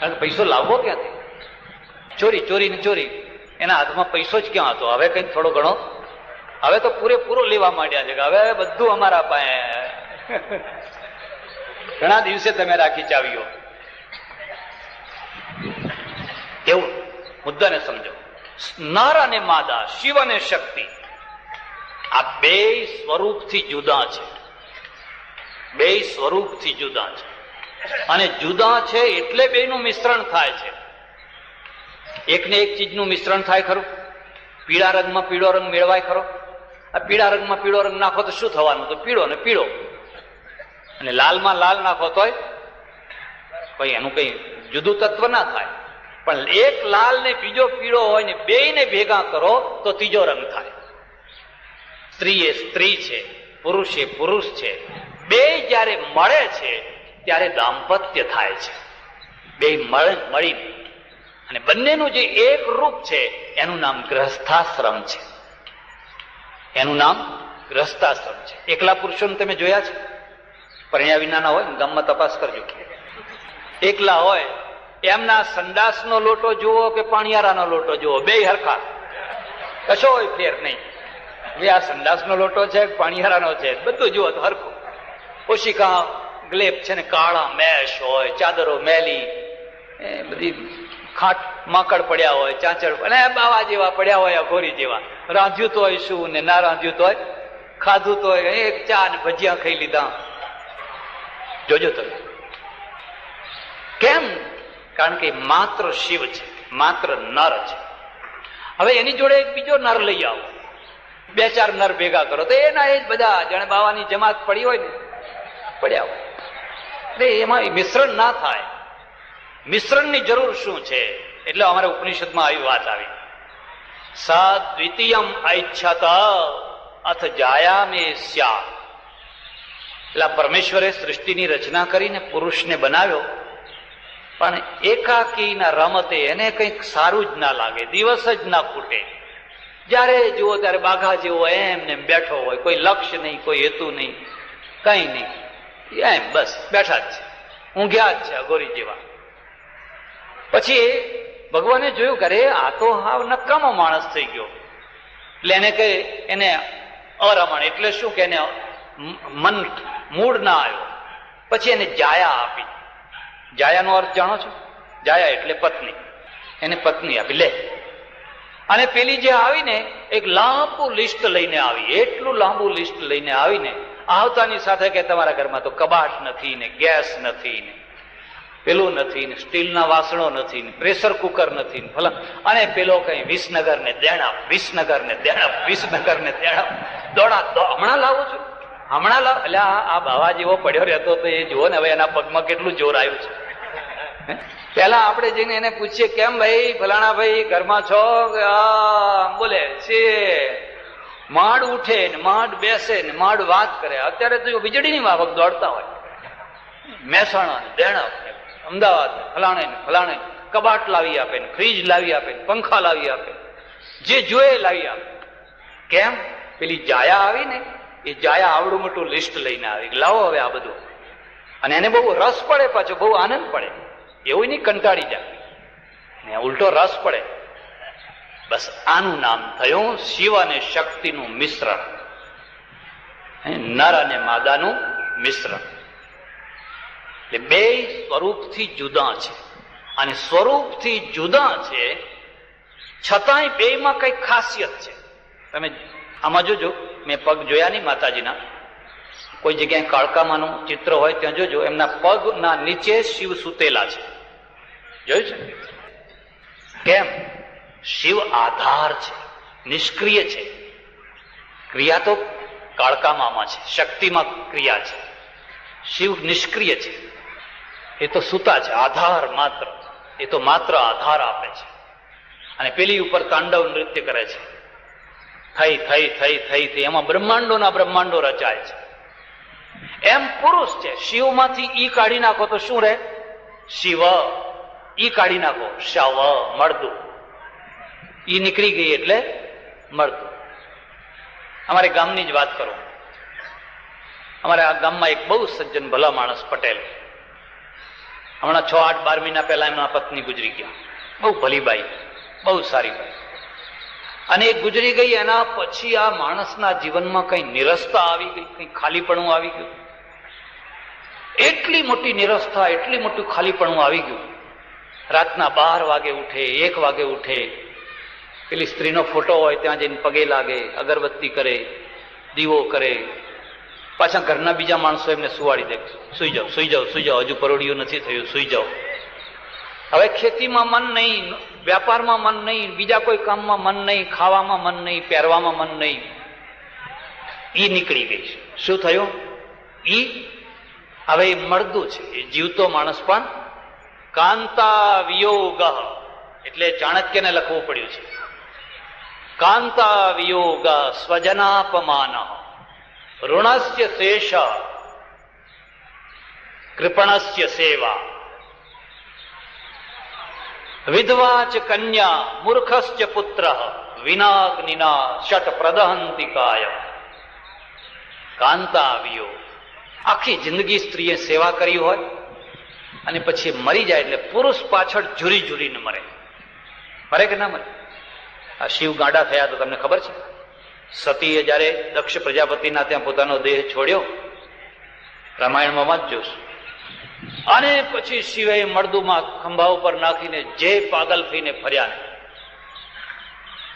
કારણ કે પૈસો લાવવો ક્યાંથી? ચોરી ચોરી ને ચોરી, એના હાથમાં પૈસો જ ક્યાં હતો? હવે કઈક થોડો ઘણો, હવે તો પૂરેપૂરો લેવા માંડ્યા છે કે હવે બધું અમારા પાસે. ઘણા દિવસે તમે રાખી ચાવીઓ. એવું મુદ્દાને સમજો. નર અને માદા, શિવ અને શક્તિ, આ બે સ્વરૂપથી જુદા છે. બે સ્વરૂપથી જુદા છે, અને જુદા છે એટલે બેનું મિશ્રણ થાય છે. એકને એક ચીજનું મિશ્રણ થાય ખરું? પીળા રંગમાં પીળો રંગ મેળવાય ખરો? આ પીળા રંગમાં પીળો રંગ નાખો તો શું થવાનું? તો પીળો ને પીળો. અને લાલમાં લાલ નાખો તોય કઈ એનું કઈ જુદું તત્વ ના થાય. પણ એક લાલ ને બીજો પીળો હોય ને બેયને ભેગા કરો તો ત્રીજો રંગ થાય. સ્ત્રી એ સ્ત્રી છે, પુરુષ એ પુરુષ છે. બે જયારે મળે છે ત્યારે દાંપત્ય થાય છે. બે મળીને, અને બંનેનું જે એક રૂપ છે એનું નામ ગ્રહસ્થાશ્રમ છે. એનું નામ ગ્રહસ્થાશ્રમ છે. એકલા પુરુષોને તમે જોયા છે? પરણ્યા વિનાના હોય ને, ગામમાં તપાસ કરજો. એકલા હોય એમના સંડાસનો લોટો જુઓ કે પાણીયારાનો લોટો જુઓ, બે હરખા, કશો હોય ફેર નહીં. આ સંડાસનો લોટો છે પાણીયારાનો છે, બધું જુઓ તો હરખું. ઓશિકા ગ્લેપ છે ને કાળા મેશ હોય, ચાદરો મેલી, બધી ખાટ માકડ પડ્યા હોય, ચાંચડ અને બાવા જેવા પડ્યા હોય, અઘોરી જેવા. રાંધ્યું તો હોય શું ને ના રાંધ્યું તો હોય, ખાધું તો હોય એક ચા ને ભજીયા ખાઈ લીધા. જોજો તમે કેમ? કારણ કે માત્ર શિવ છે, માત્ર નર છે. હવે એની જોડે એક બીજો નર લઈ આવો, બે ચાર નર ભેગા કરો તો એના એ જ બધા જાણે બાવાની જમાત પડી હોય ને પડ્યા હોય. એટલે એમાં મિશ્રણ ના થાય. મિશ્રણની જરૂર શું છે? એટલે અમારા ઉપનિષદમાં આવી વાત આવી, સદ્વિતીયમ ઐચ્છત અથ જાયામે સ્યા. એટલે પરમેશ્વરે સૃષ્ટિની રચના કરીને પુરુષને બનાવ્યો, પણ એકાકીના રમતે એને કંઈક સારું જ ના લાગે, દિવસ જ ના ફૂટે. જયારે જુઓ ત્યારે બાઘા જેવો એમને બેઠો હોય, કોઈ લક્ષ્ય નહીં, કોઈ હેતુ નહીં, કઈ નહીં, એમ બસ બેઠા જ છે, ઊંઘ્યા જ છે અઘોરી જેવા. પછી ભગવાને જોયું કે અરે આ તો હાવ નકામો માણસ થઈ ગયો. એટલે એને કહે, એને અરમણ એટલે શું કે એને મન મૂળ ના આવ્યો. પછી એને જાયા આપી. જાયાનો અર્થ જાણો છો? જાયા એટલે પત્ની. એને પત્ની આપી. લે, અને પેલી જે આવીને એક લાંબુ લિસ્ટ લઈને આવી, એટલું લાંબુ લિસ્ટ લઈને આવીને આવતાની સાથે કે તમારા ઘરમાં તો કબાટ નથી ને ગેસ નથી ને પેલું નથી ને સ્ટીલના વાસણો નથી ને પ્રેશર કુકર નથી ને ફલા, અને પેલો કઈ વિસનગર ને દેણપ, વિસનગર ને દેણપ, વિસનગર ને દેણપ, દોડા હમણાં લાવું છું, હમણાં લાવ. એટલે આ બાવા જેવો પડ્યો રહેતો તો એ જુઓ ને હવે એના પગમાં કેટલું જોર આવ્યું છે. પેલા આપણે જઈને એને પૂછીએ, કેમ ભાઈ ફલાણા ભાઈ ઘરમાં છો? બોલે છે, માંડ ઉઠે ને માંડ બેસે ને માંડ વાત કરે. અત્યારે તો વીજળીની માફક દોડતા હોય, મહેસાણા ને દેણપ, અમદાવાદ ને ફલાણે કબાટ લાવી આપે ને ફ્રીજ લાવી આપે ને પંખા લાવી આપે, જે જોઈએ લાવી આપે. કેમ? પેલી જાયા આવી ને, એ જાયા આવડું મોટું લિસ્ટ લઈને આવી, લાવો હવે આ બધું. અને એને બહુ રસ પડે, પાછો બહુ આનંદ પડે, એવું નહીં કંટાળી જાય ને ઉલટો રસ પડે. બસ આનું નામ થયું શિવ અને શક્તિનું મિશ્રણ, નર અને માદાનું મિશ્રણ. એટલે બે સ્વરૂપથી જુદા છે, અને સ્વરૂપથી જુદા છે છતાંય બેમાં કઈ ખાસિયત છે. તમે આમાં જોજો, મેં પગ જોયા નહીં માતાજીના, કોઈ જગ્યાએ કાળકામાનું ચિત્ર હોય ત્યાં જોજો, એમના પગના નીચે શિવ સૂતેલા છે. જોયું છે? કેમ? શિવ આધાર છે, નિષ્ક્રિય છે. ક્રિયા તો કાળકામામાં છે, શક્તિમાં ક્રિયા છે. શિવ નિષ્ક્રિય છે, એ તો સૂતા છે, આધાર માત્ર. એ તો માત્ર આધાર આપે છે, અને પેલી ઉપર તાંડવ નૃત્ય કરે છે. થઈ થઈ થઈ થઈ થઈ એમાં બ્રહ્માંડોના બ્રહ્માંડો રચાય છે. એમ પુરુષ છે, શિવમાંથી ઈ કાઢી નાખો તો શું રહે? શિવ. ઈ કાઢી નાખો, શવ, મળદું. ઈ નીકળી ગઈ એટલે મળદું. અમારે ગામની જ વાત કરું. અમારે આ ગામમાં એક બહુ સજ્જન ભલા માણસ પટેલ, હમણાં 6-8-12 મહિના પહેલા એમના પત્ની ગુજરી ગયા. બહુ ભલી બાઈ, બહુ સારી બાઈ. અને એ ગુજરી ગઈ એના પછી આ માણસના જીવનમાં કઈ નિરસતા આવી ગઈ, કઈ ખાલીપણું આવી ગયું. એટલી મોટી નિરસતા, એટલી મોટું ખાલીપણું આવી ગયું. રાતના 12 વાગે ઉઠે, 1 વાગે ઉઠે, પેલી સ્ત્રીનો ફોટો હોય ત્યાં જઈને પગે લાગે, અગરબત્તી કરે, દીવો કરે. પાછા ઘરના બીજા માણસો એમને સુવાડી દે, સુઈ જાઓ, સુઈ જાઓ, સુઈ જાઓ, હજુ પરોડિયું નથી થયું, સુઈ જાઓ. હવે ખેતીમાં મન નહીં, વ્યાપારમાં મન નહીં, બીજા કોઈ કામમાં મન નહીં, ખાવામાં મન નહીં, પહેરવામાં મન નહીં. ઈ નીકળી ગઈ છે. શું થયું? ઈ હવે મળદું છે. એ જીવતો માણસ પણ કાંતા વિયોગ, એટલે ચાણક્યને લખવું પડ્યું છે. કાંતા વિયોગ સ્વજનાપમાન ઋણસ્ય શેષ કૃપણસ્ય સેવા વિધવા ચ કન્યા મૂર્ખશ્ચ પુત્ર વિનાગ્નિના ષટ પ્રદહંતિ કાય. કાંતા વિયોગ, આખી જિંદગી સ્ત્રીએ સેવા કરી હોય અને પછી મરી જાય એટલે પુરુષ પાછળ ઝૂરી ઝૂરીને મરે. મરે કે ના મરે? આ શિવ ગાંડા થયા તો તમને ખબર છે. સતીએ જયારે દક્ષ પ્રજાપતિના ત્યાં પોતાનો દેહ છોડ્યો, રામાયણમાં વાંચજો, અને પછી શિવે મળદુમાં ખંભા ઉપર નાખીને જે પાગલ થઈને ફર્યા ને,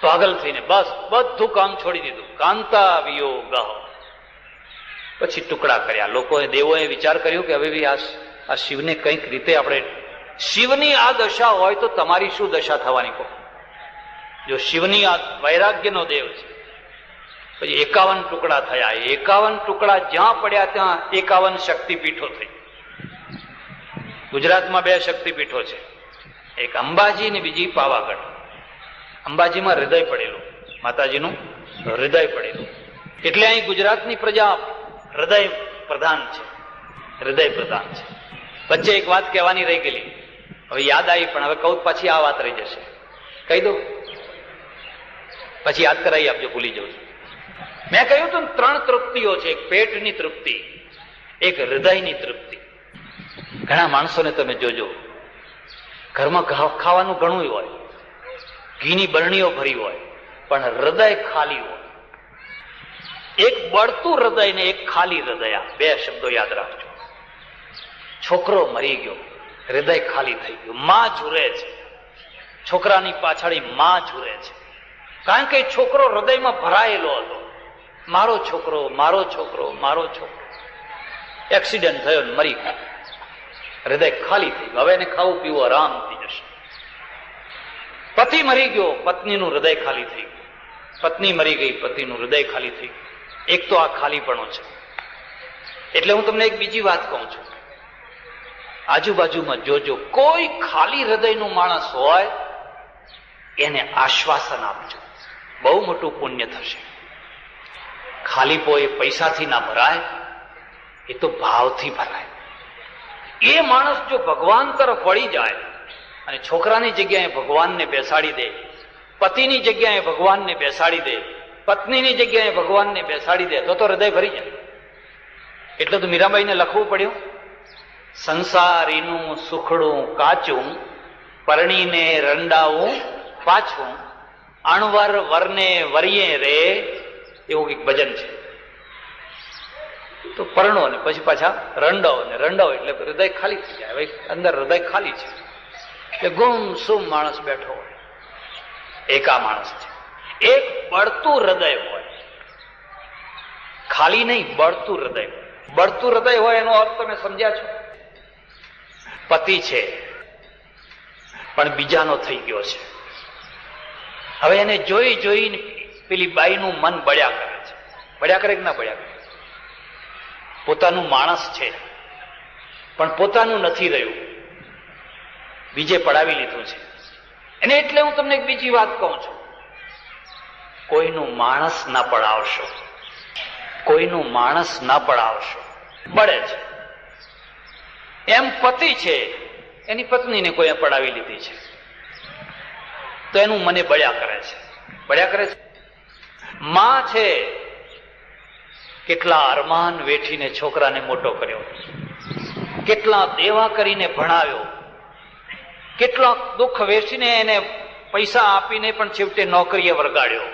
પાગલ થઈને બસ બધું કામ છોડી દીધું. કાંતા વિયોગ, પછી ટુકડા કર્યા. લોકોએ, દેવોએ વિચાર કર્યો કે હવે આ શિવને કંઈક રીતે આપણે, શિવની આ દશા હોય તો તમારી શું દશા થવાની કહો? જો શિવની આ વૈરાગ્યનો દેવ છે. પછી 51 ટુકડા થયા. 51 ટુકડા જ્યાં પડ્યા ત્યાં 51 શક્તિપીઠો થઈ. ગુજરાતમાં 2 શક્તિપીઠો છે, એક અંબાજી ને બીજી પાવાગઢ. અંબાજીમાં હૃદય પડેલું, માતાજીનું હૃદય પડેલું, એટલે અહીં ગુજરાતની પ્રજા હૃદય પ્રધાન છે, હૃદય પ્રધાન છે. વચ્ચે એક વાત કહેવાની રહી ગયેલી, હવે યાદ આવી, પણ હવે કહું પછી આ વાત રહી જશે. કહી દઉં પછી યાદ કરાવી આપજો, ભૂલી જવું. મેં કહ્યું હતું 3 તૃપ્તિઓ છે. એક પેટની તૃપ્તિ, એક હૃદયની તૃપ્તિ. ઘણા માણસોને તમે જોજો, ઘરમાં ખાવાનું ઘણું હોય, ઘીની બરણીઓ ભરી હોય, પણ હૃદય ખાલી હોય. એક બળતું હૃદય ને એક ખાલી હૃદય, 2 શબ્દો યાદ રાખજો. છોકરો મરી ગયો, હૃદય ખાલી થઈ ગયું. માં ઝૂરે છે, છોકરાની પાછળ માં ઝૂરે છે, કારણ કે છોકરો હૃદયમાં ભરાયેલો હતો. મારો છોકરો, મારો છોકરો, મારો છોકરો. એક્સિડન્ટ થયો, મરી ગયો, હૃદય ખાલી થઈ ગયું. હવે એને ખાવું પીવું આરામ થઈ જશે. પતિ મરી ગયો, પત્નીનું હૃદય ખાલી થઈ ગયું. પત્ની મરી ગઈ, પતિનું હૃદય ખાલી થઈ ગયું. એક તો આ ખાલીપણો છે. એટલે હું તમને એક બીજી વાત કહું છું, આજુબાજુમાં જોજો, કોઈ ખાલી હૃદયનું માણસ હોય એને આશ્વાસન આપજો, બહુ મોટું પુણ્ય થશે. ખાલીપો એ પૈસાથી ના ભરાય, એ તો ભાવથી ભરાય. એ માણસ જો ભગવાન તરફ વળી જાય અને છોકરાની જગ્યાએ ભગવાનને બેસાડી દે, પતિની જગ્યાએ ભગવાનને બેસાડી દે, પત્નીની જગ્યાએ ભગવાનને બેસાડી દે, તો હૃદય ભરી જાય. એટલે તો મીરાબાઈને લખવું પડ્યું, સંસારીનું સુખડું કાચું, પરણીને રંડાવું પાછું, અણવર વરને વરિયે રે, એવું એક ભજન છે. તો પરણો ને પછી પાછા રંડાઓ ને રંડાઓ, એટલે હૃદય ખાલી થઈ જાય. હવે અંદર હૃદય ખાલી છે, એટલે ગુમસુમ માણસ બેઠો હોય. એક આ માણસ છે. એક બળતું હૃદય હોય, ખાલી નહીં, બળતું હૃદય. બળતું હૃદય હોય એનો અર્થ તમે સમજ્યા છો? પતિ છે પણ બીજાનો થઈ ગયો છે. હવે એને જોઈ જોઈને પેલી બાઈનું મન બળ્યા કરે છે. બળ્યા કરે કે ના બળ્યા કરે? પોતાનું માણસ છે પણ પોતાનું નથી રહ્યું, બીજે પડાવી લીધું છે એને. એટલે હું તમને એક બીજી વાત કહું છું, કોઈનું માણસ ના પડાવશો, કોઈનું માણસ ના પડાવશો. બળે છે એમ પતિ છે, એની પત્નીને કોઈ પડાવી લીધી છે તો એનું મને બળ્યા કરે છે, બળ્યા કરે છે. માં છે, કેટલા અરમાન વેઠીને છોકરાને મોટો કર્યો, કેટલા દેવા કરીને ભણાવ્યો, કેટલા દુઃખ વેચીને એને પૈસા આપીને પણ છેવટે નોકરીએ વળગાડ્યો.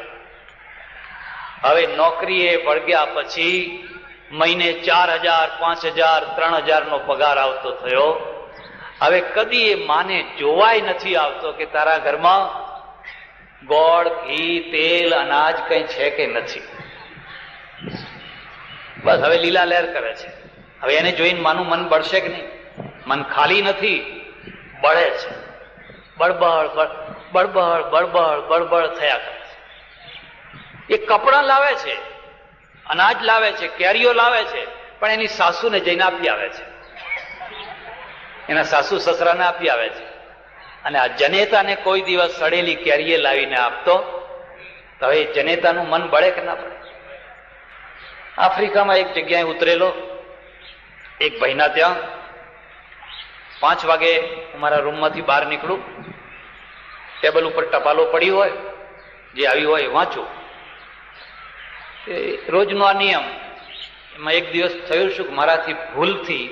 હવે નોકરીએ વળગ્યા પછી મહિને 4,000, 5,000, 3,000 નો પગાર આવતો થયો. હવે કદી એ માને જોવાય નથી આવતો કે તારા ઘરમાં ગોળ, ઘી, તેલ, અનાજ કઈ છે કે નથી. બસ હવે લીલા લહેર કરે છે. હવે એને જોઈને માનું મન બળશે કે નહીં? મન ખાલી નથી, બળે છે. બળબળ બળબળ બળબળ બળબળ થયા કરે છે. એ કપડાં લાવે છે, અનાજ લાવે છે, કેરીઓ લાવે છે, પણ એની સાસુને જઈને આપી આવે છે, એના સાસુ સસરાને આપી આવે છે. અને આ જનેતાને કોઈ દિવસ સડેલી કેરીએ લાવીને આપતો તો હવે જનેતાનું મન બળે કે ના બળે? આફ્રિકામાં એક જગ્યાએ ઉતરેલો, એક ભાઈના ત્યાં 5 વાગે મારા રૂમમાંથી બહાર નીકળું, ટેબલ ઉપર ટપાલો પડી હોય, જે આવી હોય વાંચું. રોજનો આ નિયમ. એમાં એક દિવસ થયું શું કે મારાથી ભૂલથી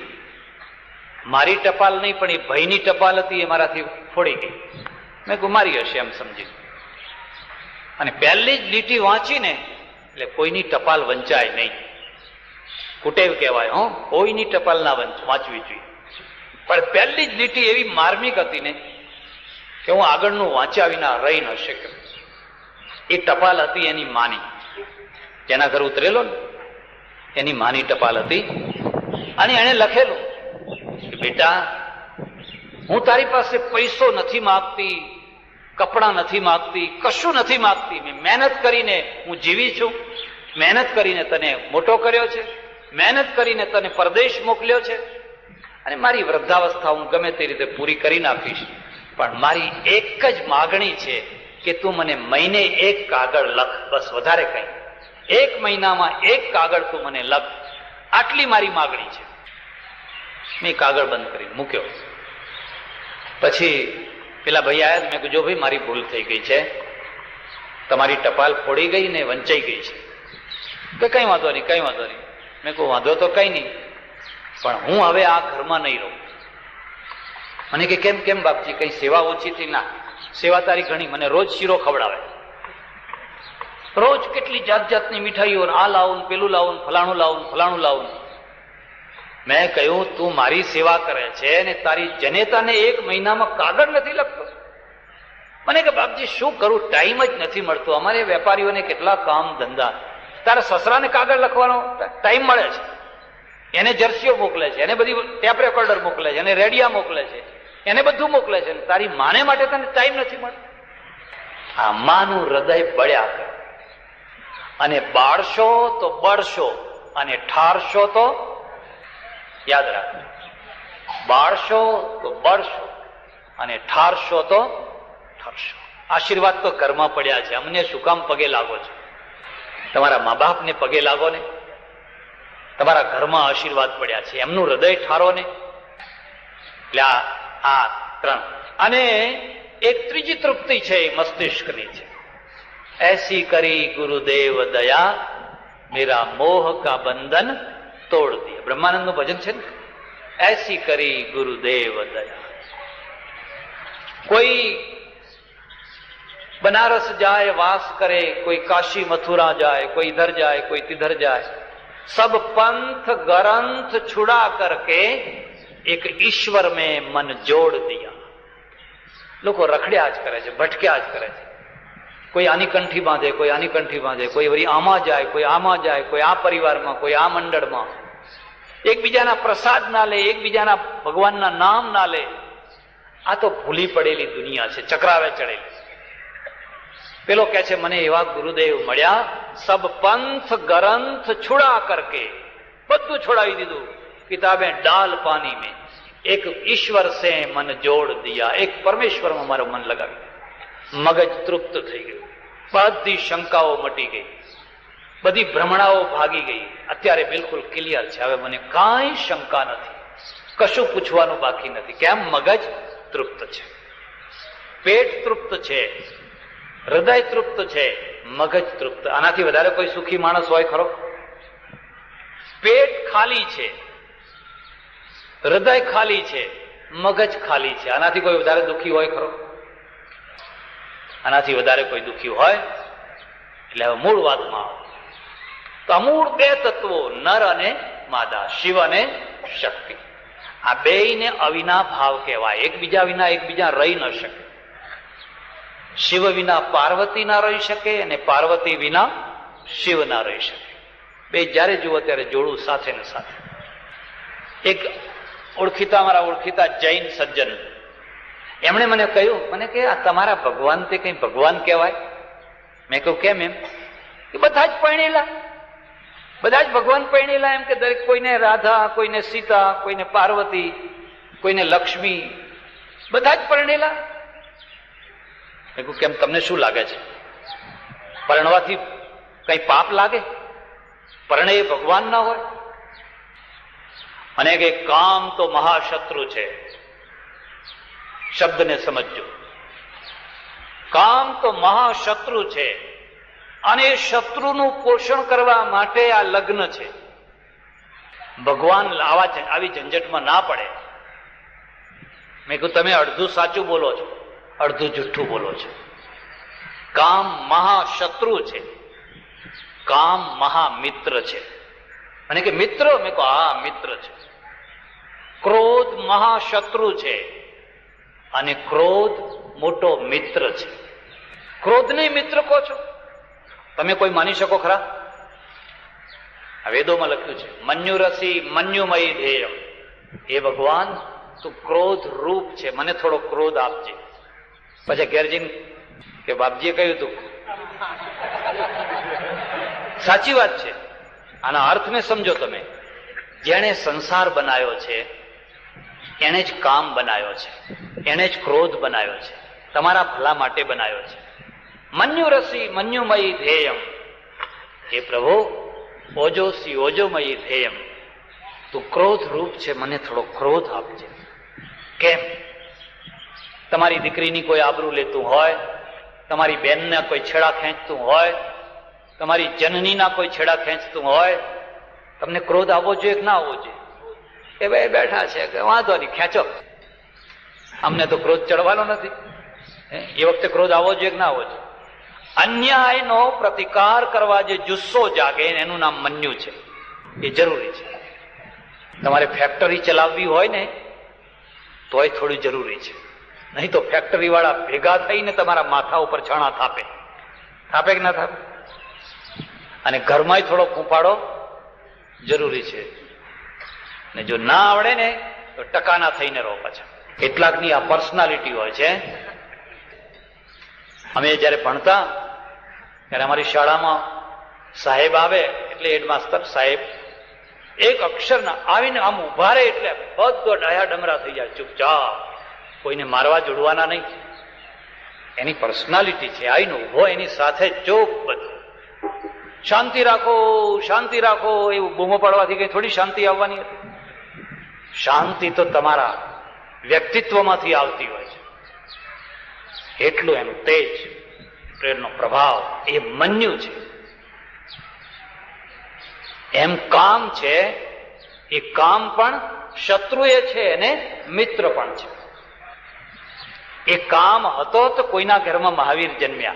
મારી ટપાલ નહીં પણ એ ભાઈની ટપાલ હતી, એ મારાથી ફોડી ગઈ. મેં ગુમારી હશે એમ સમજી, અને પહેલી જ લીટી વાંચીને એટલે કોઈની ટપાલ વંચાય નહીં. કુટેવ કહેવાય, કોઈની ટપાલ ના વાંચવી જોઈએ. પણ પહેલી જ લીટી એવી માર્મિક હતી ને કે હું આગળનું વાંચ્યા વિના રહી ન શક્યો. એ ટપાલ હતી એની માની, જેના ઘર ઉતરેલો ને એની માની ટપાલ હતી. અને એને લખેલું કે બેટા, હું તારી પાસે પૈસો નથી માંગતી, કપડાં નથી માંગતી, કશું નથી માંગતી. મેં મહેનત કરીને હું જીવી છું, મહેનત કરીને તને મોટો કર્યો છે, મહેનત કરીને તને પરદેશ મોકલ્યો છે, અને મારી વૃદ્ધાવસ્થા હું ગમે તે રીતે પૂરી કરી નાખીશ. પણ મારી એક જ માગણી છે કે તું મને મહિને 1 કાગળ લખ, બસ, વધારે કઈ. 1 મહિનામાં 1 કાગળ તું મને લખ, આટલી મારી માગણી છે. મેં કાગળ બંધ કરી મૂક્યો. પછી પેલા ભાઈ આવ્યા. મેં કીધું, જો ભાઈ, મારી ભૂલ થઈ ગઈ છે, તમારી ટપાલ ફોડી ગઈ ને વંચાઈ ગઈ છે. કે કઈ વાંધો નહીં, કઈ વાંધો નહીં. મેં કહું, વાંધો તો કઈ નહીં, પણ હું હવે આ ઘરમાં નહીં રહું. મને કે કેમ કેમ બાપજી, કઈ સેવા ઓછી થઈ? ના, સેવા તારી ઘણી. મને રોજ શીરો ખવડાવે, રોજ કેટલી જાત જાતની મીઠાઈઓ, આ લાવું, પેલું લાવું, ફલાણું લાવું, ફલાણું લાવું. મેં કહ્યું, તું મારી સેવા કરે છે ને તારી જનેતાને 1 મહિનામાં કાગળ નથી લખતો? મને કે બાપજી શું કરું, ટાઈમ જ નથી મળતો. અમારે વેપારીઓને કેટલા કામ ધંધા. તારા સસરાને કાગળ લખવાનો ટાઈમ મળે છે, એને જર્સીઓ મોકલે છે, એને બધી ટેપ રેકોર્ડર મોકલે છે, એને રેડિયા મોકલે છે, એને બધું મોકલે છે. તારી માને માટે તને ટાઈમ નથી મળતો. આ માનું હૃદય બળ્યા કરે. અને બાળશો તો બળશો, અને ઠારશો તો, યાદ રાખો, બાળશો તો બળશો અને ઠારશો તો ઠરશો. આશીર્વાદ તો ઘરમાં પડ્યા છે. અમને શું કામ પગે લાગો છો? તમારા મા બાપને પગે લાગો ને. તમારા ઘરમાં આશીર્વાદ પડ્યા છે, એમનું હૃદય ઠારો ને. એટલે આ 3. અને એક ત્રીજી તૃપ્તિ છે, મસ્તિષ્કની છે. ऐसी કરી ગુરુદેવ દયા, મેરા મોહ કા બંધન તોડ દિયા. બ્રહ્માનંદ નું ભજન છે ને, ऐसी કરી ગુરુદેવ દયા. કોઈ बनारस जाए वास करे, कोई काशी मथुरा जाए, कोई इधर जाए, कोई तिधर जाए, सब पंथ ग्रंथ छुड़ा करके एक ईश्वर में मन जोड़ दिया. લોકો રખડ્યા જ કરે છે, ભટક્યા જ કરે છે. કોઈ આની કંઠી બાંધે, કોઈ આની કંઠી બાંધે, કોઈ વળી આમાં જાય, કોઈ આમાં જાય, કોઈ આ પરિવારમાં, કોઈ આ મંડળમાં. એકબીજાના પ્રસાદ ના લે, એકબીજાના ભગવાનના નામ ના લે. આ તો ભૂલી પડેલી દુનિયા છે, ચક્રાવે ચડેલી. પેલો કહે છે, મને એવા ગુરુદેવ મળ્યા, સબ પંથ ગ્રંથ છુડા કરકે, બધું છોડાવી દીધું, કિતાબે ડાલ પાની મેં, એક ઈશ્વર સે મન જોડ દિયા, એક પરમેશ્વરમાં મારું મન લગાવી. મગજ તૃપ્ત થઈ ગયું, બધી શંકાઓ મટી ગઈ, બધી ભ્રમણાઓ ભાગી ગઈ. અત્યારે બિલકુલ ક્લિયર છે. હવે મને કાંઈ શંકા નથી, કશું પૂછવાનું બાકી નથી. કેમ? મગજ તૃપ્ત છે, પેટ તૃપ્ત છે, હૃદય તૃપ્ત છે, મગજ તૃપ્ત. આનાથી વધારે કોઈ સુખી માણસ હોય ખરો? પેટ ખાલી છે, હૃદય ખાલી છે, મગજ ખાલી છે. આનાથી કોઈ વધારે દુઃખી હોય ખરો? આનાથી વધારે કોઈ દુઃખી હોય? એટલે હવે મૂળ વાતમાં આવો તો અમૂળ બે તત્વો, નર અને માદા, શિવ અને શક્તિ, આ બેયને અવિના ભાવ કહેવાય. એકબીજા વિના એકબીજા રહી ન શકે. શિવ વિના પાર્વતી ના રહી શકે અને પાર્વતી વિના શિવ ના રહી શકે. બે જ્યારે જુઓ ત્યારે જોડું સાથે ને સાથે. એક ઓળખીતા, મારા ઓળખીતા જૈન સજ્જન, એમણે મને કહ્યું, મને કે આ તમારા ભગવાન તે કઈ ભગવાન કહેવાય? મેં કહ્યું કેમ? એમ કે બધા જ પરણેલા, બધા જ ભગવાન પરણેલા. એમ કે દરેક, કોઈને રાધા, કોઈને સીતા, કોઈને પાર્વતી, કોઈને લક્ષ્મી, બધા જ પરણેલા. મેં કહ્યું કેમ, તમને શું લાગે છે? પરણવાથી કઈ પાપ લાગે? પરણે એ ભગવાન ના હોય? અને કે કામ તો મહાશત્રુ છે. શબ્દને સમજજો. કામ તો મહાશત્રુ છે અને એ શત્રુનું પોષણ કરવા માટે આ લગ્ન છે. ભગવાન આવી ઝંઝટમાં ના પડે. મેં કહ્યું તમે અડધું સાચું બોલો છો, અડધું જુઠ્ઠું બોલો છો. કામ મહાશત્રુ છે, કામ મહામિત્ર છે. અને કે મિત્ર? મેં કહું હા, મિત્ર છે. ક્રોધ મહાશત્રુ છે અને ક્રોધ મોટો મિત્ર છે. ક્રોધને મિત્ર કહો છો? તમે કોઈ માની શકો ખરા? આ વેદોમાં લખ્યું છે, મન્યુરસી મન્યુમયી ધ્યેય. હે ભગવાન, તું ક્રોધ રૂપ છે, મને થોડો ક્રોધ આપજે. પછી ઘેરજીને કે બાપજીએ કહ્યું તું. સાચી વાત છે. આના અર્થને સમજો તમે. જેણે સંસાર બનાવ્યો છે એને જ કામ બનાવ્યો છે, એને જ ક્રોધ બનાવ્યો છે, તમારા ભલા માટે બનાવ્યો છે. મન્યુરસી મન્યુમયી ધ્યેયમ. હે પ્રભુ, ઓજોસી ઓજોમયી ધ્યેયમ, તું ક્રોધ રૂપ છે, મને થોડો ક્રોધ આપજે. કેમ? તમારી દીકરીની કોઈ આબરૂ લેતું હોય, તમારી બેનને કોઈ છેડા ખેંચતું હોય, તમારી જનનીના કોઈ છેડા ખેંચતું હોય, તમને ક્રોધ આવવો જોઈએ કે ના આવવો જોઈએ? એ બે બેઠા છે કે વાંધો નહીં, ખેંચો, અમને તો ક્રોધ ચડવાનો નથી. એ વખતે ક્રોધ આવવો જોઈએ કે ના આવવો જોઈએ? અન્યાયનો પ્રતિકાર કરવા જે જુસ્સો જાગે એનું નામ મન્યુ છે. એ જરૂરી છે. તમારે ફેક્ટરી ચલાવવી હોય ને તોય થોડી જરૂરી છે. નહીં તો ફેક્ટરી વાળા ભેગા થઈને તમારા માથા ઉપર છાણા થાપે. થાપે કે ના થાપે? અને ઘરમાંય થોડો ફૂંફાડો જરૂરી છે. ને જો ના આવડે ને તો ટકાના થઈને રહો પાછા. કેટલાકની આ પર્સનાલિટી હોય છે. અમે જયારે ભણતા ત્યારે અમારી શાળામાં સાહેબ આવે એટલે હેડમાસ્ટર સાહેબ એક અક્ષરના આવીને આમ ઉભા રહે એટલે બધો ડાયા ડમરા થઈ જાય, ચૂપચાપ, કોઈને મારવા જોડવાના નહીં. એની પર્સનાલિટી છે. આવીને ઉભો એની સાથે ચોપ, બધું શાંતિ રાખો, શાંતિ રાખો, એવું બૂમો પાડવાથી કઈ થોડી શાંતિ આવવાની હતી. શાંતિ તો તમારા વ્યક્તિત્વમાંથી આવતી હોય છે. એટલું એનું તેજ, એનો પ્રભાવ, એ મન્યુ છે. એમ કામ છે, એ કામ પણ શત્રુ એ છે અને મિત્ર પણ છે. એ કામ હતો તો કોઈના ઘરમાં મહાવીર જન્મ્યા,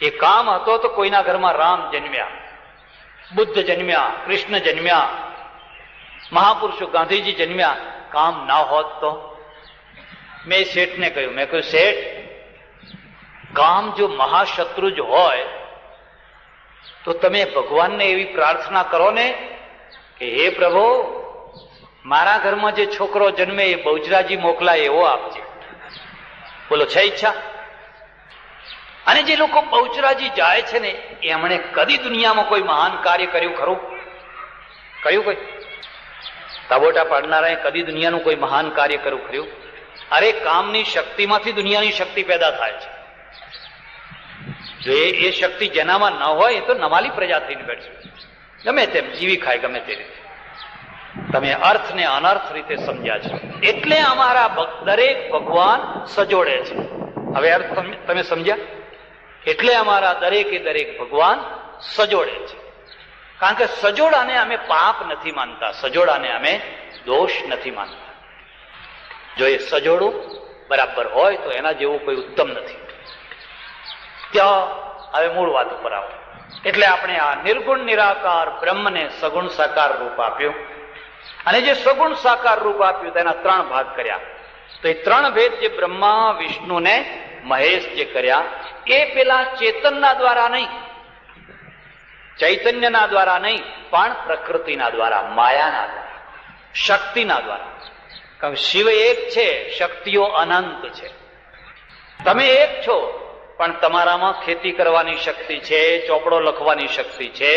એ કામ હતો તો કોઈના ઘરમાં રામ જન્મ્યા, બુદ્ધ જન્મ્યા, કૃષ્ણ જન્મ્યા, મહાપુરુષો ગાંધીજી જન્મ્યા. કામ ના હોત તો? મેં શેઠને કહ્યું, મેં કહ્યું શેઠ, કામ જો મહાશત્રુ જ હોય તો તમે ભગવાનને એવી પ્રાર્થના કરો ને કે હે પ્રભુ, મારા ઘરમાં જે છોકરો જન્મે એ બહુચરાજી મોકલાય એવો આપજે. બોલો, છે ઈચ્છા? અને જે લોકો બહુચરાજી જાય છે ને એમણે કદી દુનિયામાં કોઈ મહાન કાર્ય કર્યું ખરું? કયું? કોઈ તાબોટા પાડનારાએ કદી દુનિયાનું કોઈ મહાન કાર્ય કર્યું ખરું? અરે, કામની શક્તિમાંથી દુનિયાની શક્તિ પેદા થાય છે. જો એ શક્તિ જેનામાં ન હોય એ તો નમાલી પ્રજા થઈને બેઠશે, ગમે તેમ જીવી ખાય, ગમે તે રીતે. તમે અર્થ ને અનર્થ રીતે સમજ્યા છે. એટલે અમારા દરેક ભગવાન સજોડે છે. હવે અર્થ તમે સમજ્યા? એટલે અમારા દરેકે દરેક ભગવાન સજોડે છે. કારણ કે સજોડાને અમે પાપ નથી માનતા, સજોડાને અમે દોષ નથી માનતા. જો એ સજોડું બરાબર હોય તો એના જેવું કોઈ ઉત્તમ નથી. ત્યાં હવે મૂળ વાત ઉપર આવો. એટલે આપણે આ નિર્ગુણ નિરાકાર બ્રહ્મને સગુણ સાકાર રૂપ આપ્યું, અને જે સગુણ સાકાર રૂપ આપ્યું તેના 3 ભાગ કર્યા. તો એ 3 ભેદ જે બ્રહ્મા વિષ્ણુ ને મહેશ જે કર્યા એ પેલા ચેતનના દ્વારા નહીં, ચૈતન્યના દ્વારા નહીં, પણ પ્રકૃતિના દ્વારા, માયાના દ્વારા, શક્તિના દ્વારા. કારણ કે શિવ એક છે, શક્તિઓ અનંત છે. તમે એક છો, પણ તમારામાં ખેતી કરવાની શક્તિ છે, ચોપડો લખવાની શક્તિ છે.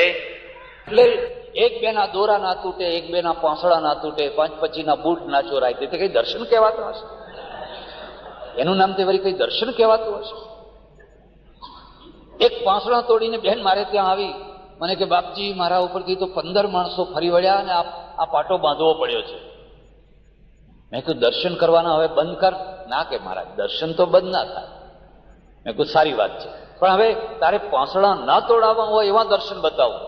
એટલે એક બેના દોરા ના તૂટે, એક બેના પાંસળા ના તૂટે, 5 પછીના બૂટ ના ચોરાય, તે કઈ દર્શન કહેવાતું હશે? એનું નામ તે વળી કઈ દર્શન કહેવાતું હશે? એક પાંસળા તોડીને બેન મારે ત્યાં આવી, મને કે બાપજી મારા ઉપરથી તો 15 માણસો ફરી વળ્યા અને આ પાટો બાંધવો પડ્યો છે. મેં કીધું દર્શન કરવાના હવે બંધ કર. ના કે મહારાજ દર્શન તો બંધ ના થાય. મેં કીધું સારી વાત છે, પણ હવે તારે પાંસળા ના તોડાવવા હોય એવા દર્શન બતાવું.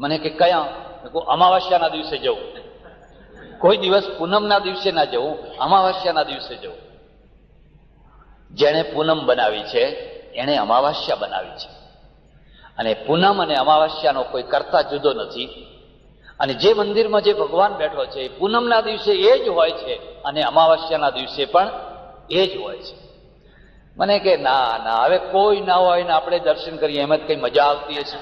મને કે કયા? મેં કહું અમાવાસ્યાના દિવસે જવું. કોઈ દિવસ પૂનમના દિવસે ના જવું, અમાવાસ્યાના દિવસે જવું. જેણે પૂનમ બનાવી છે એણે અમાવાસ્યા બનાવી છે, અને પૂનમ અને અમાવાસ્યાનો કોઈ કરતા જુદો નથી. અને જે મંદિરમાં જે ભગવાન બેઠો છે પૂનમના દિવસે એ જ હોય છે, અને અમાવાસ્યાના દિવસે પણ એ જ હોય છે. મને કે ના ના, હવે કોઈ ના હોય ને આપણે દર્શન કરીએ એમ જ કઈ મજા આવતી હશે?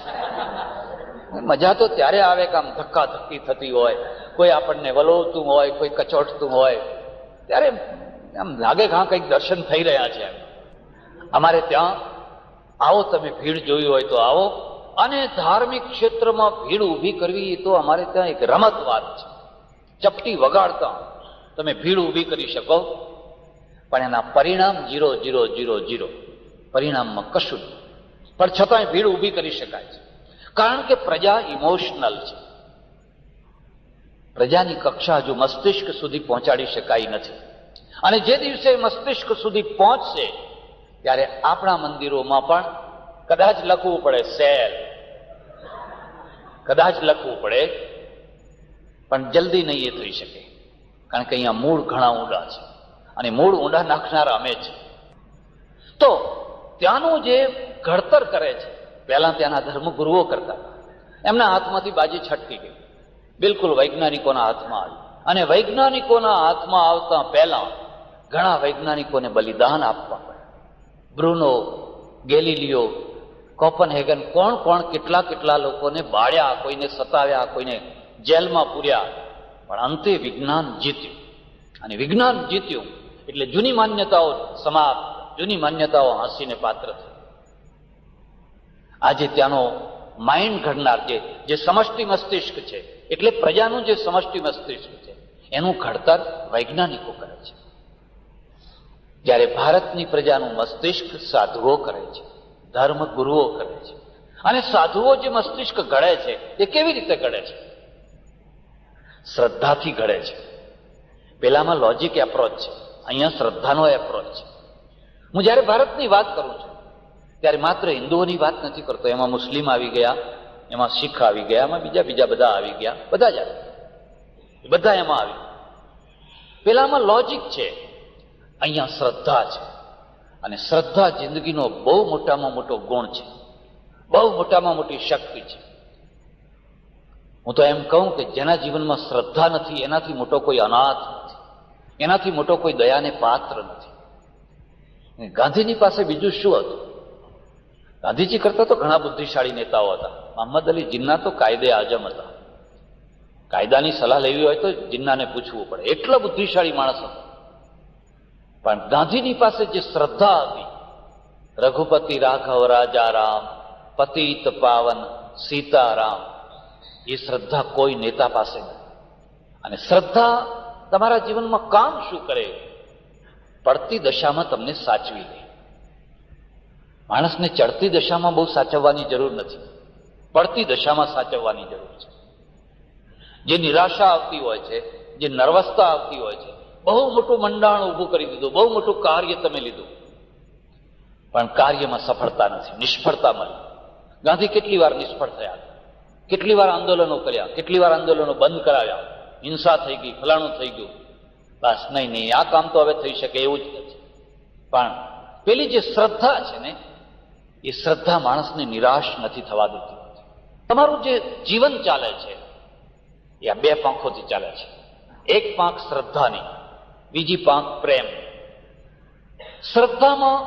મજા તો ત્યારે આવે કે આમ ધક્કા ધક્કી થતી હોય, કોઈ આપણને વલોવતું હોય, કોઈ કચોટતું હોય, ત્યારે આમ લાગે કે હા કંઈક દર્શન થઈ રહ્યા છે. અમારે ત્યાં આવો, તમે ભીડ જોઈ હોય તો આવો. અને ધાર્મિક ક્ષેત્રમાં ભીડ ઊભી કરવી એ તો અમારે ત્યાં એક રમત વાત છે. ચપટી વગાડતા તમે ભીડ ઊભી કરી શકો, પણ એના પરિણામ 0 0 0 0. પરિણામમાં કશું નહીં, પણ છતાંય ભીડ ઊભી કરી શકાય છે. કારણ કે પ્રજા ઇમોશનલ છે. પ્રજાની કક્ષા હજુ મસ્તિષ્ક સુધી પહોંચાડી શકાય નથી. અને જે દિવસે મસ્તિષ્ક સુધી પહોંચશે ત્યારે આપણા મંદિરોમાં પણ કદાચ લખવું પડે સેલ, કદાચ લખવું પડે, પણ જલ્દી નહીં એ થઈ શકે. કારણ કે અહીંયા મૂળ ઘણા ઊંડા છે, અને મૂળ ઊંડા નાખનાર અમે છે. તો ત્યાંનું જે ઘડતર કરે છે, પહેલા ત્યાંના ધર્મગુરુઓ કરતા, એમના હાથમાંથી બાજી છટકી ગઈ, બિલકુલ વૈજ્ઞાનિકોના હાથમાં આવી. અને વૈજ્ઞાનિકોના હાથમાં આવતા પહેલા ઘણા વૈજ્ઞાનિકોને બલિદાન આપવા પડે. બ્રુનો, ગેલીલિયો, કોપનહેગન, કોણ કોણ કેટલા કેટલા લોકોને બાળ્યા, કોઈને સતાવ્યા, કોઈને જેલમાં પૂર્યા, પણ અંતે વિજ્ઞાન જીત્યું. અને વિજ્ઞાન જીત્યું એટલે જૂની માન્યતાઓ સમાપ્ત, જૂની માન્યતાઓ હાંસીને પાત્ર થઈ. આજે ત્યાંનો માઇન્ડ ઘડનાર જે સમષ્ટિ મસ્તિષ્ક છે, એટલે પ્રજાનું જે સમષ્ટિ મસ્તિષ્ક છે એનું ઘડતર વૈજ્ઞાનિકો કરે છે. જ્યારે ભારતની પ્રજાનું મસ્તિષ્ક સાધુઓ કરે છે, ધર્મ ગુરુઓ કરે છે. અને સાધુઓ જે મસ્તિષ્ક ઘડે છે એ કેવી રીતે ઘડે છે? શ્રદ્ધાથી ઘડે છે. પેલામાં લોજિક એપ્રોચ છે, અહીંયા શ્રદ્ધાનો એપ્રોચ છે. હું જ્યારે ભારતની વાત કરું છું ત્યારે માત્ર હિન્દુઓની વાત નથી કરતો. એમાં મુસ્લિમ આવી ગયા, એમાં શીખ આવી ગયા, એમાં બીજા બધા આવી ગયા, બધા જ આવી, બધા એમાં આવી. પેલામાં લોજિક છે, અહીંયા શ્રદ્ધા છે. અને શ્રદ્ધા જિંદગીનો બહુ મોટામાં મોટો ગુણ છે, બહુ મોટામાં મોટી શક્તિ છે. હું તો એમ કહું કે જેના જીવનમાં શ્રદ્ધા નથી એનાથી મોટો કોઈ અનાથ નથી, એનાથી મોટો કોઈ દયાને પાત્ર નથી. ગાંધીની પાસે બીજું શું હતું? ગાંધીજી કરતા તો ઘણા બુદ્ધિશાળી નેતાઓ હતા. મોહમ્મદ અલી જિન્ના તો કાયદે આઝમ હતા. કાયદાની સલાહ લેવી હોય તો જિન્નાને પૂછવું પડે, એટલા બુદ્ધિશાળી માણસ હતા. પણ ગાંધીની પાસે જે શ્રદ્ધા હતી, રઘુપતિ રાઘવ રાજા રામ, પતિત પાવન સીતારામ, એ શ્રદ્ધા કોઈ નેતા પાસે નથી. અને શ્રદ્ધા તમારા જીવનમાં કામ શું કરે? પડતી દશામાં તમને સાચવી લે. માણસને ચડતી દશામાં બહુ સાચવવાની જરૂર નથી, પડતી દશામાં સાચવવાની જરૂર છે. જે નિરાશા આવતી હોય છે, જે નર્વસતા આવતી હોય છે, બહુ મોટું મંડાણ ઊભું કરી દીધું, બહુ મોટું કાર્ય તમે લીધું, પણ કાર્યમાં સફળતા નથી, નિષ્ફળતા મળી. ગાંધી કેટલી વાર નિષ્ફળ થયા, કેટલી વાર આંદોલનો કર્યા, કેટલી વાર આંદોલનો બંધ કરાવ્યા, હિંસા થઈ ગઈ, ફલાણું થઈ ગયું, બસ નહીં, આ કામ તો હવે થઈ શકે એવું જ નથી. પણ પેલી જે શ્રદ્ધા છે ને, એ શ્રદ્ધા માણસને નિરાશ નથી થવા દેતી. તમારું જે જીવન ચાલે છે એ આ બે પાંખોથી ચાલે છે. એક પાંખ શ્રદ્ધાની, બીજી પાંખ પ્રેમ. શ્રદ્ધામાં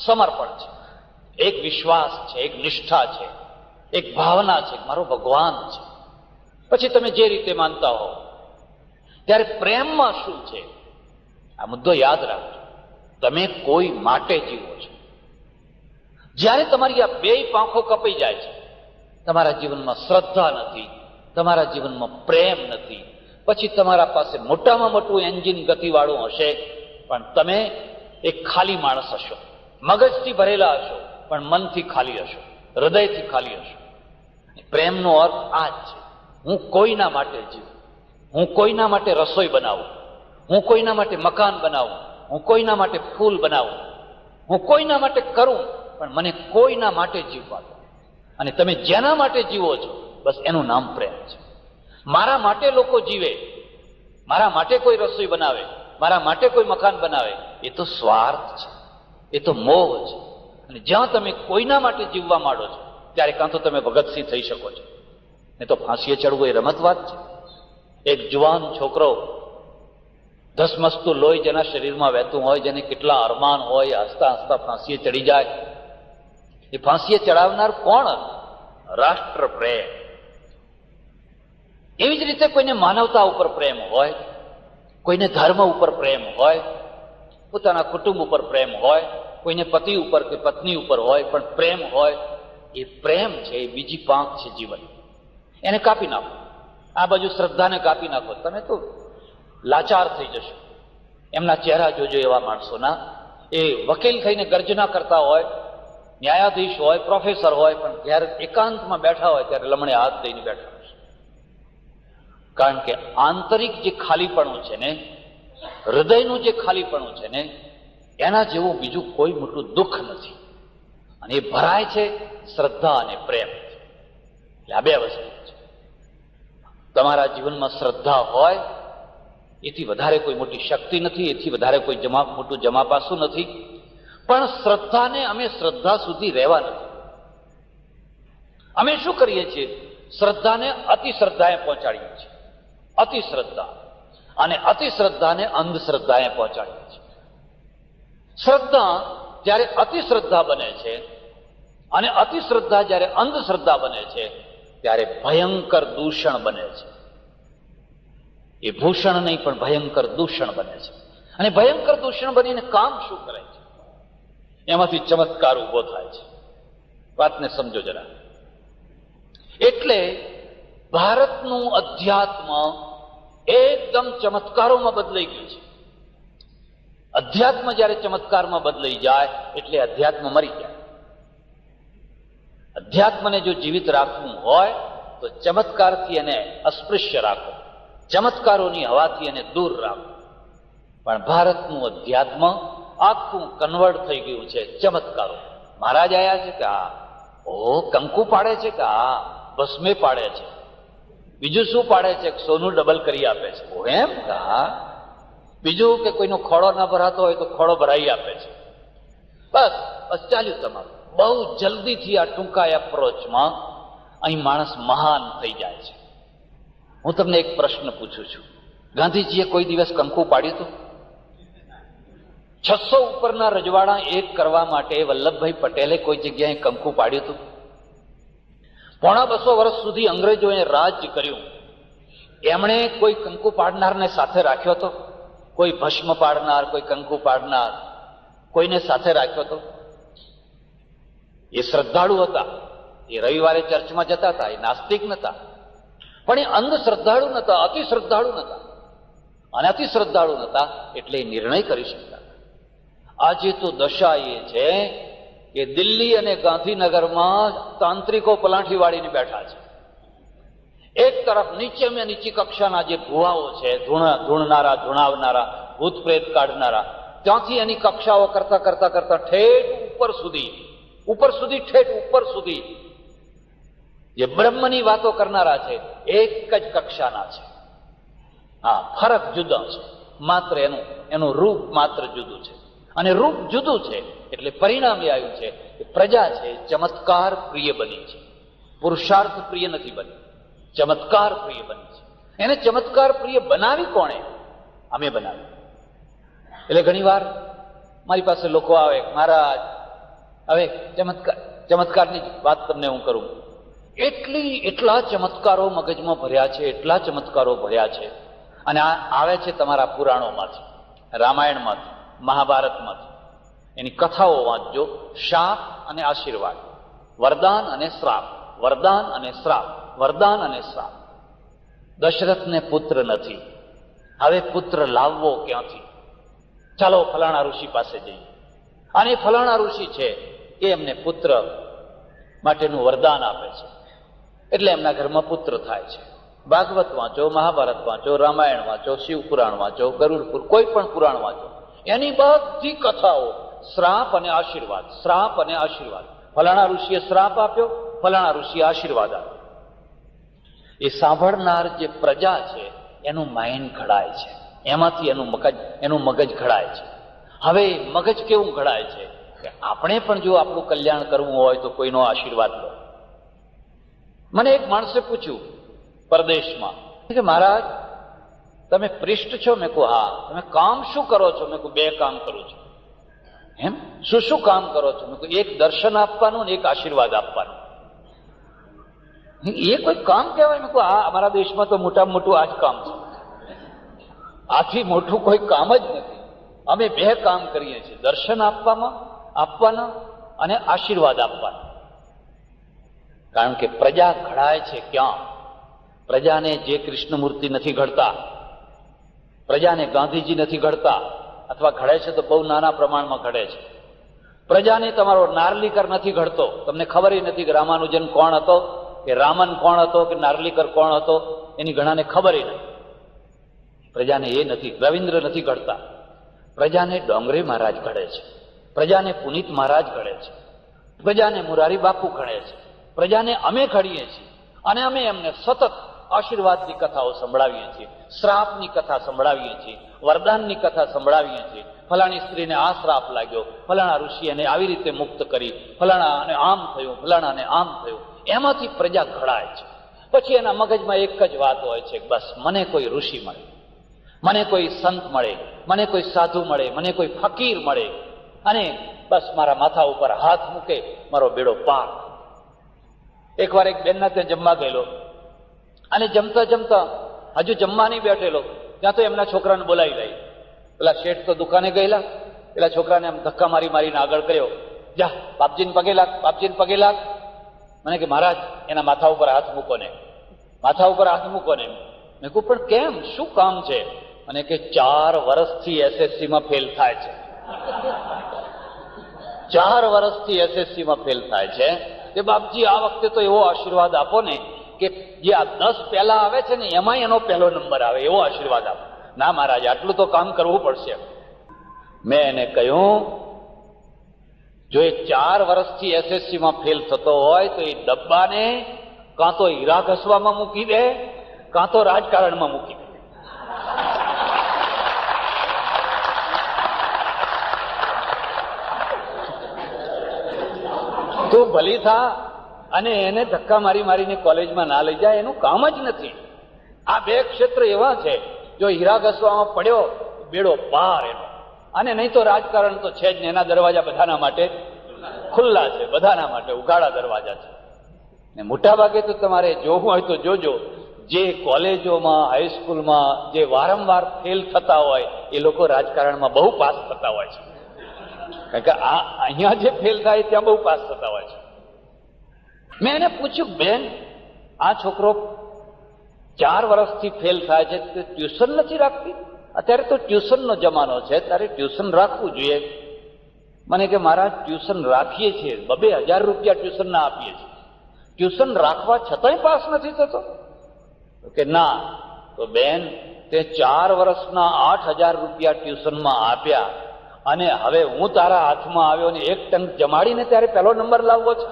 સમર્પણ છે, એક વિશ્વાસ છે, એક નિષ્ઠા છે, એક ભાવના છે, મારો ભગવાન છે. પછી તમે જે રીતે માનતા હો. ત્યારે પ્રેમમાં શું છે, આ મુદ્દો યાદ રાખજો. તમે કોઈ માટે જીવો છો. જ્યારે તમારી આ બે પાંખો કપાઈ જાય છે, તમારા જીવનમાં શ્રદ્ધા નથી, તમારા જીવનમાં પ્રેમ નથી, પછી તમારા પાસે મોટામાં મોટું એન્જિન ગતિવાળું હશે, પણ તમે એક ખાલી માણસ હશો. મગજથી ભરેલા હશો, પણ મનથી ખાલી હશો, હૃદયથી ખાલી હશો. પ્રેમનો અર્થ આ જ છે. હું કોઈના માટે જીવું, હું કોઈના માટે રસોઈ બનાવું, હું કોઈના માટે મકાન બનાવું, હું કોઈના માટે ફૂલ બનાવું, હું કોઈના માટે કરું, પણ મને કોઈના માટે જીવવા દો. અને તમે જેના માટે જીવો છો, બસ એનું નામ પ્રેમ છે. મારા માટે લોકો જીવે, મારા માટે કોઈ રસોઈ બનાવે, મારા માટે કોઈ મકાન બનાવે, એ તો સ્વાર્થ છે, એ તો મોહ છે. અને જ્યાં તમે કોઈના માટે જીવવા માંડો છો, ત્યારે કાં તો તમે ભગતસિંહ થઈ શકો છો, ને તો ફાંસીએ ચડવું એ રમત વાત છે. એક જુવાન છોકરો, ધસમસતું લોહી જેના શરીરમાં વહેતું હોય, જેને કેટલા અરમાન હોય, હસતા હસતા ફાંસીએ ચડી જાય. એ ફાંસીએ ચડાવનાર કોણ? રાષ્ટ્ર પ્રેમ. એવી જ રીતે કોઈને માનવતા ઉપર પ્રેમ હોય, કોઈને ધર્મ ઉપર પ્રેમ હોય, પોતાના કુટુંબ ઉપર પ્રેમ હોય, કોઈને પતિ ઉપર કે પત્ની ઉપર હોય, પણ પ્રેમ હોય. એ પ્રેમ છે, એ બીજી પાંખ છે જીવન. એને કાપી નાખો, આ બાજુ શ્રદ્ધાને કાપી નાખો, તમે તો લાચાર થઈ જશો. એમના ચહેરા જોજો એવા માણસોના. એ વકીલ થઈને ગર્જના કરતા હોય, ન્યાયાધીશ હોય, પ્રોફેસર હોય, પણ જ્યારે એકાંતમાં બેઠા હોય ત્યારે લમણે હાથ દઈને બેઠા હશે. કારણ કે આંતરિક જે ખાલીપણું છે ને, હૃદયનું જે ખાલીપણું છે ને, એના જેવું બીજું કોઈ મોટું દુઃખ નથી. અને એ ભરાય છે શ્રદ્ધા અને પ્રેમ. એટલે આ બે વસ્તુ છે. તમારા જીવનમાં શ્રદ્ધા હોય, એથી વધારે કોઈ મોટી શક્તિ નથી, એથી વધારે કોઈ મોટું જમાપાસું નથી. પણ શ્રદ્ધાને અમે શ્રદ્ધા સુધી રહેવા નથી. અમે શું કરીએ છીએ? શ્રદ્ધાને અતિશ્રદ્ધાએ પહોંચાડીએ છીએ. અતિશ્રદ્ધા અને અતિશ્રદ્ધાને અંધશ્રદ્ધાએ પહોંચાડીએ છીએ. શ્રદ્ધા જ્યારે અતિશ્રદ્ધા બને છે અને અતિશ્રદ્ધા જ્યારે અંધશ્રદ્ધા બને છે, ત્યારે ભયંકર દૂષણ બને છે. એ ભૂષણ નહીં, પણ ભયંકર દૂષણ બને છે. અને ભયંકર દૂષણ બનીને કામ શું કરે છે? એમાંથી ચમત્કાર ઉભો થાય છે. વાતને સમજો જરા. એટલે ભારતનું અધ્યાત્મ એકદમ ચમત્કારોમાં બદલાઈ ગયું છે. અધ્યાત્મ જ્યારે ચમત્કારમાં બદલાઈ જાય એટલે અધ્યાત્મ મરી જાય. અધ્યાત્મને જો જીવિત રાખવું હોય તો ચમત્કારથી એને અસ્પૃશ્ય રાખો, ચમત્કારોની હવાથી એને દૂર રાખો. પણ ભારતનું અધ્યાત્મ આખું કન્વર્ટ થઈ ગયું છે ચમત્કારો. મહારાજ આવ્યા છે કે હા, કંકુ પાડે છે કે હા, ભસ્મે પાડે છે, બીજું શું પાડે છે? સોનું ડબલ કરી આપે છે. એમ કે હા, બીજું કે કોઈનો ખોળો ના ભરાતો હોય તો ખોળો ભરાઈ આપે છે. બસ બસ ચાલ્યું તમારું. બહુ જલ્દીથી આ ટૂંકા એપ્રોચમાં અહીં માણસ મહાન થઈ જાય છે. હું તમને એક પ્રશ્ન પૂછું છું, ગાંધીજીએ કોઈ દિવસ કંકુ પાડ્યું હતું? 600 ઉપરના રજવાડા એક કરવા માટે વલ્લભભાઈ પટેલે કોઈ જગ્યાએ કંકુ પાડ્યું હતું? 250 વર્ષ સુધી અંગ્રેજોએ રાજ કર્યું. એમણે કોઈ કંકુ પાડનારને સાથે રાખ્યો હતો? કોઈ ભસ્મ પાડનાર, કોઈ કંકુ પાડનાર, કોઈને સાથે રાખ્યો હતો? એ શ્રદ્ધાળુ હતા, એ રવિવારે ચર્ચમાં જતા હતા, એ નાસ્તિક નતા. પણ એ અંધશ્રદ્ધાળુ નતા, અતિ શ્રદ્ધાળુ નતા. અને અતિ શ્રદ્ધાળુ નતા એટલે એ નિર્ણય કરી શકતા. આજે તો દશા એ છે કે દિલ્હી અને ગાંધીનગરમાં તાંત્રિકો પલાઠી વાળીને બેઠા છે. એક તરફ નીચેમાં નીચી કક્ષાના જે ભુવાઓ છે, ધૂણનારા, ધૂણાવનારા, ભૂત પ્રેત કાઢનારા, ત્યાંથી એની કક્ષાઓ કરતા કરતા કરતા ઠેઠ ઉપર સુધી જે બ્રહ્મની વાતો કરનારા છે, એક જ કક્ષાના છે. હા, ફરક જુદો છે, માત્ર એનું રૂપ માત્ર જુદું છે. અને રૂપ જુદું છે એટલે પરિણામ એ આવ્યું છે કે પ્રજા છે ચમત્કાર પ્રિય બની છે, પુરુષાર્થ પ્રિય નથી બની, ચમત્કાર પ્રિય બની છે. એને ચમત્કાર પ્રિય બનાવી કોણે? અમે બનાવી. એટલે ઘણી વાર મારી પાસે લોકો આવે, મહારાજ હવે ચમત્કારની વાત તમને હું કરું. એટલા ચમત્કારો મગજમાં ભર્યા છે, એટલા ચમત્કારો ભર્યા છે. અને આ આવે છે તમારા પુરાણોમાંથી, રામાયણમાંથી, મહાભારતમાંથી. એની કથાઓ વાંચજો. શાપ અને આશીર્વાદ, વરદાન અને શ્રાપ, વરદાન અને શ્રાપ, વરદાન અને શ્રાપ. દશરથને પુત્ર નથી, હવે પુત્ર લાવવો ક્યાંથી? ચાલો ફલાણા ઋષિ પાસે જઈએ. અને ફલાણા ઋષિ છે એ એમને પુત્ર માટેનું વરદાન આપે છે, એટલે એમના ઘરમાં પુત્ર થાય છે. ભાગવત વાંચો, મહાભારત વાંચો, રામાયણ વાંચો, શિવ પુરાણ વાંચો, ગરુડ, કોઈ પણ પુરાણ વાંચો, એની બધી કથાઓ શ્રાપ અને આશીર્વાદ, શ્રાપ અને આશીર્વાદ. ફલાણા ઋષિએ શ્રાપ આપ્યો, ફલાણા ઋષિએ આશીર્વાદ આપ્યો. એ સાંભળનાર જે પ્રજા છે એનું માઇન્ડ ઘડાય છે, એમાંથી એનું મગજ ઘડાય છે. હવે મગજ કેવું ઘડાય છે કે આપણે પણ જો આપણું કલ્યાણ કરવું હોય તો કોઈનો આશીર્વાદ લો. મને એક માણસે પૂછ્યું પરદેશમાં કે મહારાજ તમે પ્રિષ્ઠ છો? મેં કહું હા. તમે કામ શું કરો છો? મેં કહું 2 કામ કરું છું. એમ શું કામ કરો છો? મેં કહું એક દર્શન આપવાનું ને એક આશીર્વાદ આપવાનું. એ કોઈ કામ કહેવાય? મેં કહું હા, અમારા દેશમાં તો મોટામાં મોટું આ જ કામ છે. આથી મોટું કોઈ કામ જ નથી. અમે 2 કામ કરીએ છીએ, દર્શન આપવાના અને આશીર્વાદ આપવાના. કારણ કે પ્રજા ઘડાય છે ક્યાં? પ્રજાને જે કૃષ્ણમૂર્તિ નથી ઘડતા, પ્રજાને ગાંધીજી નથી ઘડતા, અથવા ઘડે છે તો બહુ નાના પ્રમાણમાં ઘડે છે. પ્રજાને તમારો નાર્લીકર નથી ઘડતો. તમને ખબર નથી કે રામાનુજન કોણ હતો, કે રામન કોણ હતો, કે નાર્લીકર કોણ હતો, એની ઘણાને ખબર નથી. પ્રજાને એ નથી, રવિન્દ્ર નથી ઘડતા. પ્રજાને ડોંગરે મહારાજ ઘડે છે, પ્રજાને પુનિત મહારાજ ઘડે છે, પ્રજાને મુરારી બાપુ ઘડે છે, પ્રજાને અમે ઘડીએ છીએ. અને અમે એમને સતત આશીર્વાદની કથાઓ સંભળાવીએ છીએ, શ્રાપની કથા સંભળાવીએ છીએ, વરદાનની કથા સંભળાવીએ છીએ. ફલાણી સ્ત્રીને આ શ્રાપ લાગ્યો, ફલાણા ઋષિ એને આવી રીતે મુક્ત કરી, ફલાણાને આમ થયું, ફલાણાને આમ થયું. એમાંથી પ્રજા ઘડાય છે. પછી એના મગજમાં એક જ વાત હોય છે, બસ મને કોઈ ઋષિ મળે, મને કોઈ સંત મળે, મને કોઈ સાધુ મળે, મને કોઈ ફકીર મળે, અને બસ મારા માથા ઉપર હાથ મૂકે, મારો બેડો પાર. એકવાર એક બેનના ત્યાં જમવા ગયેલો, અને જમતા જમતા હજુ જમવા નહીં બેઠેલો ત્યાં તો એમના છોકરાને બોલાવી લઈ. પેલા શેઠ તો દુકાને ગયેલા, પેલા છોકરાને આમ ધક્કા મારીને આગળ કર્યો, જા બાપજીને પગે લાગ, બાપજીને પગે લાગ. મને કે મહારાજ એના માથા ઉપર હાથ મૂકો ને, માથા ઉપર હાથ મૂકો ને. મેં કહું પણ કેમ, શું કામ છે? અને કે 4 વર્ષથી એસએસસીમાં ફેલ થાય છે. 4 વર્ષથી એસએસસીમાં ફેલ થાય છે. કે બાપજી આ વખતે તો એવો આશીર્વાદ આપો ને કે જે આ 10 પહેલા આવે છે ને એમાં એનો પહેલો નંબર આવે, એવો આશીર્વાદ આપો. ના મહારાજ, આટલું તો કામ કરવું પડશે. મેં એને કહ્યું, જો એ 4 વર્ષથી એસએસસીમાં ફેલ થતો હોય તો એ ડબ્બાને કાં તો હીરા ઘસવામાં મૂકી દે, કાં તો રાજકારણમાં મૂકી દે. તો ભલી થા અને એને ધક્કા મારીને કોલેજમાં ના લઈ જાય, એનું કામ જ નથી. આ 2 ક્ષેત્ર એવા છે, જો હીરા ઘસવામાં પડ્યો બેડો પાર એનો. અને નહીં તો રાજકારણ તો છે જ ને, એના દરવાજા બધાના માટે ખુલ્લા છે, બધાના માટે ઉઘાડા દરવાજા છે. ને મોટા ભાગે તો તમારે જોવું હોય તો જોજો, જે કોલેજોમાં, હાઈસ્કૂલમાં જે વારંવાર ફેલ થતા હોય એ લોકો રાજકારણમાં બહુ પાસ થતા હોય છે. કારણ કે અહીંયા જે ફેલ થાય ત્યાં બહુ પાસ થતા હોય છે. મેં એને પૂછ્યું, બેન આ છોકરો 4 વર્ષથી ફેલ થાય છે, તે ટ્યુશન નથી રાખતી? અત્યારે તો ટ્યુશનનો જમાનો છે, તારે ટ્યુશન રાખવું જોઈએ. મને કે મહારાજ ટ્યુશન રાખીએ છીએ, 2,000 રૂપિયા ટ્યુશનના આપીએ છીએ, ટ્યુશન રાખવા છતાંય પાસ નથી થતો? કે ના. તો બેન તે 4 વર્ષના 8,000 રૂપિયા ટ્યુશનમાં આપ્યા, અને હવે હું તારા હાથમાં આવ્યો ને 1 ટંક જમાડીને ત્યારે પહેલો નંબર લાવવો છે?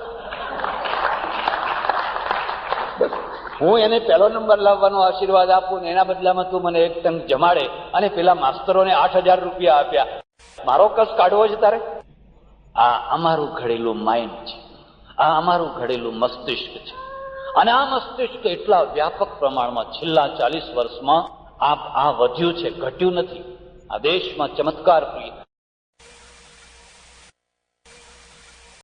હું એને પહેલો નંબર લાવવાનો આશીર્વાદ આપું ને એના બદલામાં તું મને એક ટંક જમાડે અને પેલા માસ્તરોને 8,000 રૂપિયા આપ્યા, મારો કસ કાઢવો છે તારે? આ અમારું ઘડેલું માઇન્ડ છે, આ અમારું ઘડેલું મસ્તિષ્ક છે. અને આ મસ્તિષ્ક એટલા વ્યાપક પ્રમાણમાં છેલ્લા 40 વર્ષમાં આ વધ્યું છે, ઘટ્યું નથી. આ દેશમાં ચમત્કાર પ્રિય